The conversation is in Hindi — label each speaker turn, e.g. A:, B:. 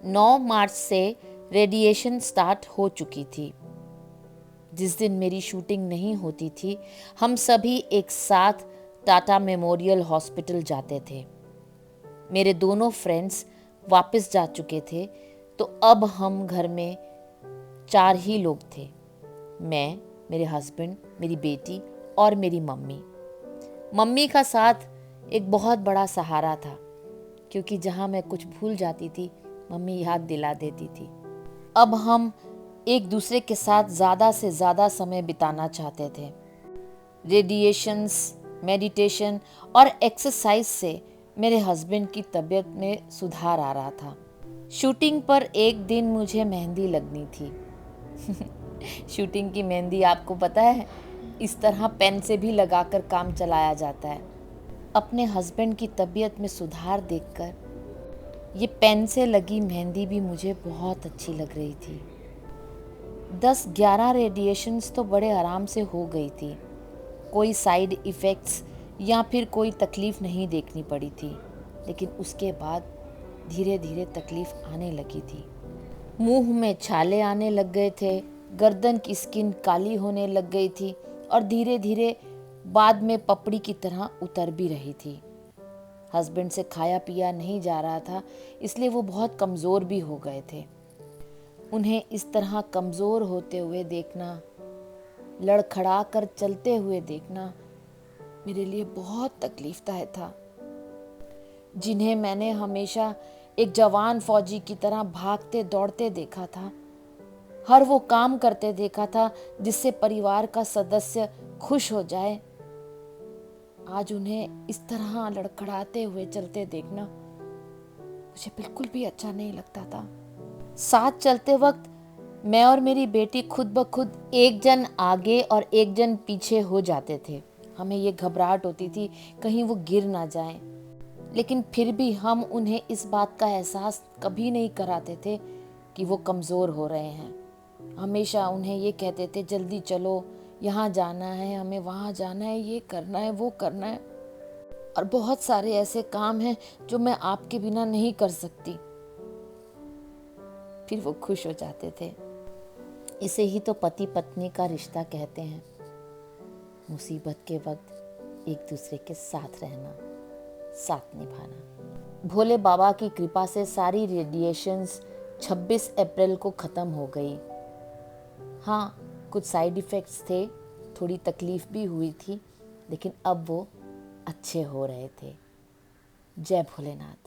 A: 9 मार्च से रेडिएशन स्टार्ट हो चुकी थी। जिस दिन मेरी शूटिंग नहीं होती थी, हम सभी एक साथ टाटा मेमोरियल हॉस्पिटल जाते थे। मेरे दोनों फ्रेंड्स वापस जा चुके थे, तो अब हम घर में 4 ही लोग थे। मैं, मेरे हस्बैंड, मेरी बेटी और मेरी मम्मी। मम्मी का साथ एक बहुत बड़ा सहारा था, क्योंकि जहाँ मैं कुछ भूल जाती थी, मम्मी याद दिला देती थी। अब हम एक दूसरे के साथ ज़्यादा से ज़्यादा समय बिताना चाहते थे। रेडिएशंस, मेडिटेशन और एक्सरसाइज से मेरे हस्बैंड की तबीयत में सुधार आ रहा था। शूटिंग पर एक दिन मुझे मेहंदी लगनी थी। शूटिंग की मेहंदी आपको पता है, इस तरह पेन से भी लगाकर काम चलाया जाता है। अपने हस्बैंड की तबीयत में सुधार देखकर ये पेन से लगी मेहंदी भी मुझे बहुत अच्छी लग रही थी। 10-11 रेडिएशंस तो बड़े आराम से हो गई थी। कोई साइड इफ़ेक्ट्स या फिर कोई तकलीफ़ नहीं देखनी पड़ी थी। लेकिन उसके बाद धीरे धीरे तकलीफ़ आने लगी थी। मुंह में छाले आने लग गए थे, गर्दन की स्किन काली होने लग गई थी और धीरे धीरे बाद में पपड़ी की तरह उतर भी रही थी। हस्बैंड से खाया पिया नहीं जा रहा था, इसलिए वो बहुत कमज़ोर भी हो गए थे। उन्हें इस तरह कमज़ोर होते हुए देखना, लड़खड़ा कर चलते हुए देखना मेरे लिए बहुत तकलीफदायक था। जिन्हें मैंने हमेशा एक जवान फौजी की तरह भागते दौड़ते देखा था, हर वो काम करते देखा था जिससे परिवार का सदस्य खुश हो जाए, आज उन्हें इस तरह लड़खड़ाते हुए चलते देखना मुझे बिल्कुल भी अच्छा नहीं लगता था। साथ चलते वक्त मैं और मेरी बेटी खुद ब खुद एक जन आगे और एक जन पीछे हो जाते थे। हमें ये घबराहट होती थी कहीं वो गिर ना जाएं। लेकिन फिर भी हम उन्हें इस बात का एहसास कभी नहीं कराते थे कि वो कमज़ोर हो रहे हैं। हमेशा उन्हें ये कहते थे, जल्दी चलो, यहाँ जाना है, हमें वहाँ जाना है, ये करना है, वो करना है, और बहुत सारे ऐसे काम हैं जो मैं आपके बिना नहीं कर सकती। फिर वो खुश हो जाते थे। इसे ही तो पति पत्नी का रिश्ता कहते हैं। मुसीबत के वक्त एक दूसरे के साथ रहना, साथ निभाना। भोले बाबा की कृपा से सारी रेडिएशंस 26 अप्रैल को ख़त्म हो गई। हाँ, कुछ साइड इफ़ेक्ट्स थे, थोड़ी तकलीफ़ भी हुई थी, लेकिन अब वो अच्छे हो रहे थे। जय भोलेनाथ।